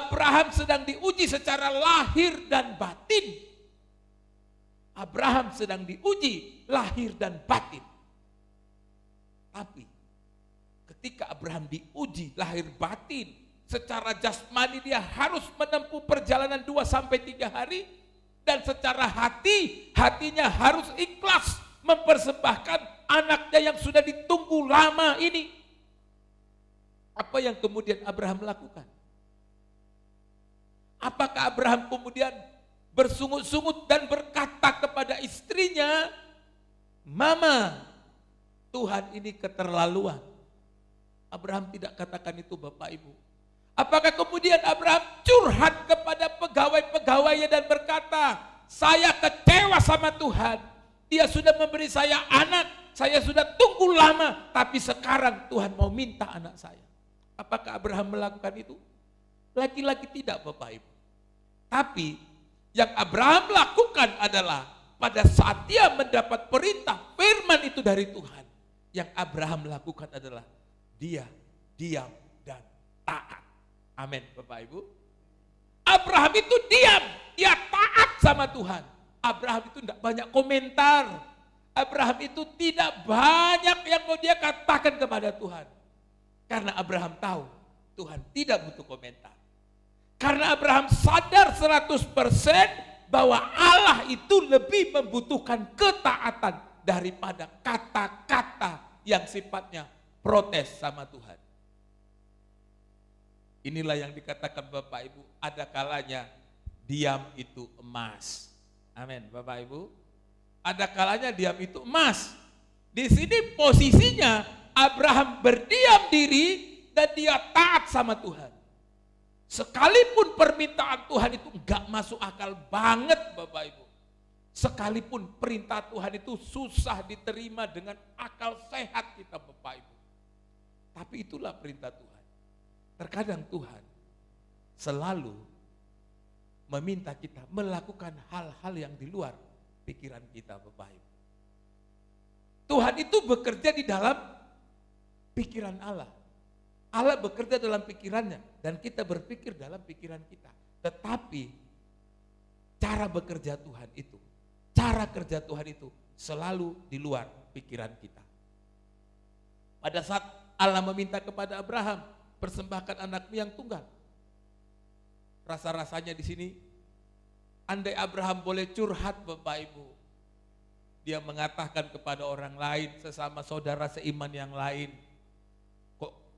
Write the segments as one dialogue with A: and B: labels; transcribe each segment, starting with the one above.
A: Abraham sedang diuji secara lahir dan batin. Abraham sedang diuji lahir dan batin. Tapi ketika Abraham diuji lahir batin, secara jasmani dia harus menempuh perjalanan 2-3 hari. Dan secara hatinya harus ikhlas mempersembahkan anaknya yang sudah ditunggu lama ini. Apa yang kemudian Abraham lakukan? Apakah Abraham kemudian bersungut-sungut dan berkata kepada istrinya, "Mama, Tuhan ini keterlaluan." Abraham tidak katakan itu, Bapak Ibu. Apakah kemudian Abraham curhat kepada pegawai-pegawainya dan berkata, "Saya kecewa sama Tuhan. Dia sudah memberi saya anak, saya sudah tunggu lama, tapi sekarang Tuhan mau minta anak saya." Apakah Abraham melakukan itu? Lagi-lagi tidak, Bapak Ibu. Tapi yang Abraham lakukan adalah pada saat dia mendapat perintah firman itu dari Tuhan, yang Abraham lakukan adalah dia diam dan taat. Amin, Bapak Ibu. Abraham itu diam, dia taat sama Tuhan. Abraham itu tidak banyak komentar. Abraham itu tidak banyak yang mau dia katakan kepada Tuhan. Karena Abraham tahu Tuhan tidak butuh komentar. Karena Abraham sadar 100% bahwa Allah itu lebih membutuhkan ketaatan daripada kata-kata yang sifatnya protes sama Tuhan. Inilah yang dikatakan Bapak Ibu, ada kalanya diam itu emas. Amin, Bapak Ibu. Ada kalanya diam itu emas. Di sini posisinya Abraham berdiam diri dan dia taat sama Tuhan. Sekalipun permintaan Tuhan itu enggak masuk akal banget, Bapak Ibu. Sekalipun perintah Tuhan itu susah diterima dengan akal sehat kita, Bapak Ibu. Tapi itulah perintah Tuhan. Terkadang Tuhan selalu meminta kita melakukan hal-hal yang di luar pikiran kita, Bapak Ibu. Tuhan itu bekerja di dalam pikiran Allah. Allah bekerja dalam pikirannya dan kita berpikir dalam pikiran kita. Tetapi cara bekerja Tuhan itu, cara kerja Tuhan itu selalu di luar pikiran kita. Pada saat Allah meminta kepada Abraham, persembahkan anakmu yang tunggal. Rasa-rasanya di sini, andai Abraham boleh curhat, Bapak Ibu, dia mengatakan kepada orang lain, sesama saudara seiman yang lain,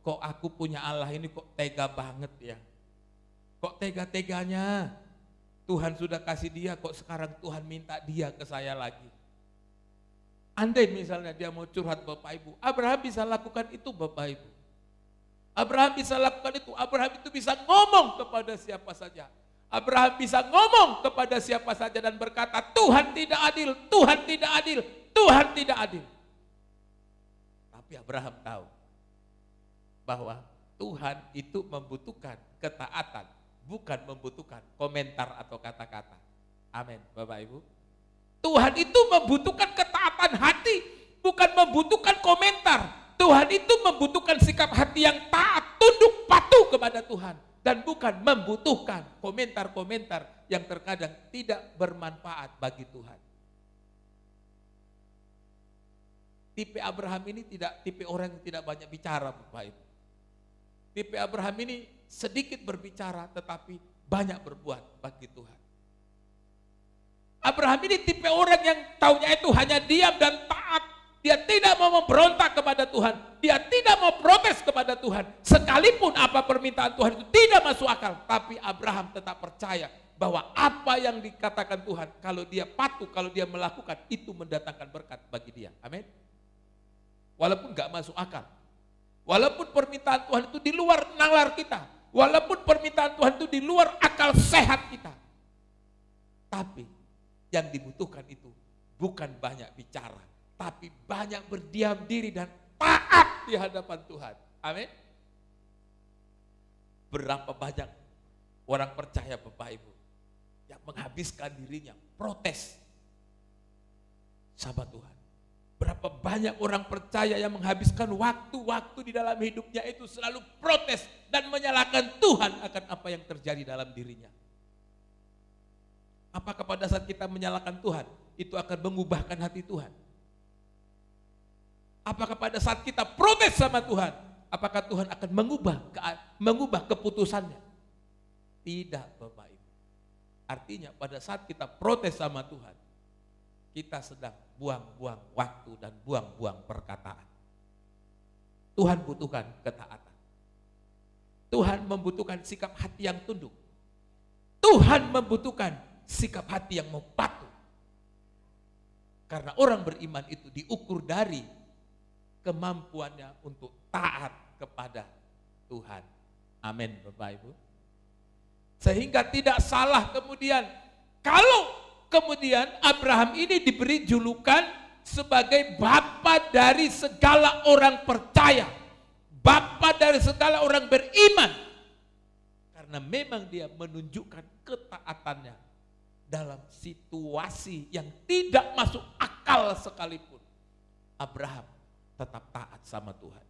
A: kok aku punya Allah ini kok tega banget ya. Kok tega-teganya Tuhan sudah kasih dia, kok sekarang Tuhan minta dia ke saya lagi. Andai misalnya dia mau curhat, Bapak Ibu, Abraham bisa lakukan itu, Bapak Ibu. Abraham bisa lakukan itu. Abraham itu bisa ngomong kepada siapa saja. Abraham bisa ngomong kepada siapa saja dan berkata, Tuhan tidak adil, Tuhan tidak adil, Tuhan tidak adil. Tapi Abraham tahu bahwa Tuhan itu membutuhkan ketaatan, bukan membutuhkan komentar atau kata-kata. Amin, Bapak Ibu. Tuhan itu membutuhkan ketaatan hati, bukan membutuhkan komentar. Tuhan itu membutuhkan sikap hati yang taat, tunduk patuh kepada Tuhan. Dan bukan membutuhkan komentar-komentar yang terkadang tidak bermanfaat bagi Tuhan. Tipe Abraham ini tidak tipe orang yang tidak banyak bicara, Bapak Ibu. Tipe Abraham ini sedikit berbicara tetapi banyak berbuat bagi Tuhan. Abraham ini tipe orang yang taunya itu hanya diam dan taat. Dia tidak mau memberontak kepada Tuhan. Dia tidak mau protes kepada Tuhan. Sekalipun apa permintaan Tuhan itu tidak masuk akal. Tapi Abraham tetap percaya bahwa apa yang dikatakan Tuhan, kalau dia patuh, kalau dia melakukan, itu mendatangkan berkat bagi dia. Amin. Walaupun gak masuk akal. Walaupun permintaan Tuhan itu di luar nalar kita. Walaupun permintaan Tuhan itu di luar akal sehat kita. Tapi yang dibutuhkan itu bukan banyak bicara. Tapi banyak berdiam diri dan taat di hadapan Tuhan. Amin. Berapa banyak orang percaya, Bapak Ibu, yang menghabiskan dirinya protes sama Tuhan. Berapa banyak orang percaya yang menghabiskan waktu-waktu di dalam hidupnya itu selalu protes dan menyalahkan Tuhan akan apa yang terjadi dalam dirinya. Apakah pada saat kita menyalahkan Tuhan, itu akan mengubahkan hati Tuhan? Apakah pada saat kita protes sama Tuhan, apakah Tuhan akan mengubah keputusannya? Tidak, Bapak Ibu. Artinya pada saat kita protes sama Tuhan, kita sedang buang-buang waktu dan buang-buang perkataan. Tuhan butuhkan ketaatan. Tuhan membutuhkan sikap hati yang tunduk. Tuhan membutuhkan sikap hati yang mau patuh. Karena orang beriman itu diukur dari kemampuannya untuk taat kepada Tuhan. Amin, Bapak Ibu. Sehingga tidak salah kemudian kalau kemudian Abraham ini diberi julukan sebagai bapa dari segala orang percaya, bapa dari segala orang beriman. Karena memang dia menunjukkan ketaatannya dalam situasi yang tidak masuk akal sekalipun. Abraham tetap taat sama Tuhan.